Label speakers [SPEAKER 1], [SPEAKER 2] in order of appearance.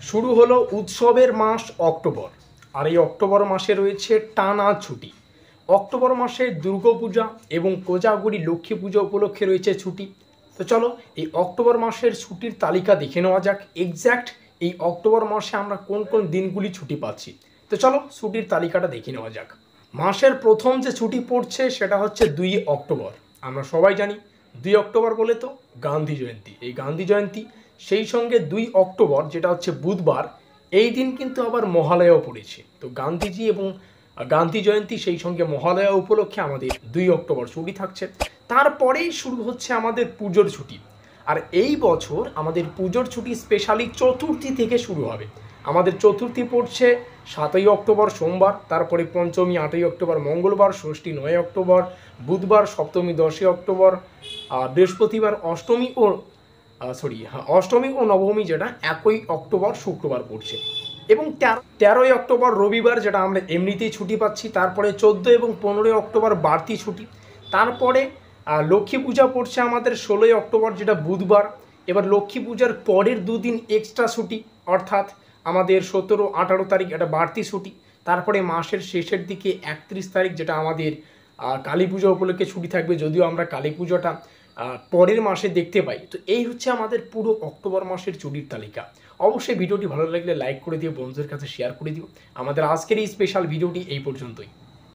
[SPEAKER 1] শুরু হলো উৎসবের মাস অক্টোবর। আর এই অক্টোবর মাসে রয়েছে টানা ছুটি। অক্টোবর মাসে দুর্গাপূজা এবং কোজাগরি লক্ষ্মী পূজা উপলক্ষে রয়েছে ছুটি। তো চলো এই অক্টোবর মাসের ছুটির তালিকা দেখে নেওয়া যাক। এক্স্যাক্ট এই অক্টোবর মাসে আমরা কোন কোন দিনগুলি ছুটি পাচ্ছি। তো চলো ছুটির তালিকাটা দেখে নেওয়া যাক। মাসের প্রথম যে ছুটি পড়ছে সেটা হচ্ছে 2 অক্টোবর। আমরা সবাই জানি 2 অক্টোবর বলে তো গান্ধী জয়ন্তী। এই গান্ধী জয়ন্তী সেই সঙ্গে 2 অক্টোবর যেটা হচ্ছে বুধবার, এই দিন কিন্তু আবার মহালয়াও পড়েছে। তো গান্ধীজি এবং গান্ধী জয়ন্তী সেই সঙ্গে মহালয়া উপলক্ষে আমাদের 2 অক্টোবর ছুটি থাকছে। তারপরেই শুরু হচ্ছে আমাদের পুজোর ছুটি। আর এই বছর আমাদের পুজোর ছুটি স্পেশালি চতুর্থী থেকে শুরু হবে। আমাদের চতুর্থী পড়ছে 7 অক্টোবর সোমবার, তারপরে পঞ্চমী 8 অক্টোবর মঙ্গলবার, ষষ্ঠী 9 অক্টোবর, বুধবার সপ্তমী 10 অক্টোবর, বৃহস্পতিবার অষ্টমী ও নবমী যেটা 1 অক্টোবর শুক্রবার পড়ছে, এবং 13 অক্টোবর রবিবার যেটা আমরা এমনিতেই ছুটি পাচ্ছি। তারপরে 14 এবং 15 অক্টোবর বাড়তি ছুটি। তারপরে লক্ষ্মী পূজা পড়ছে আমাদের 16 অক্টোবর যেটা বুধবার। এবার লক্ষ্মী পূজার পরের দুদিন এক্সট্রা ছুটি, অর্থাৎ আমাদের 17-18 তারিখ একটা বাড়তি ছুটি। তারপরে মাসের শেষের দিকে 31 তারিখ যেটা আমাদের কালী পূজা উপলক্ষে ছুটি থাকবে, যদিও আমরা কালী পুজোটা পরের মাসে দেখতে পাই। তো এই হচ্ছে আমাদের পুরো অক্টোবর মাসের ছুটির তালিকা। অবশ্যই ভিডিওটি ভালো লাগলে লাইক করে দিও, বন্ধুদের কাছে শেয়ার করে দিও। আমাদের আজকের এই স্পেশাল ভিডিওটি এই পর্যন্তই।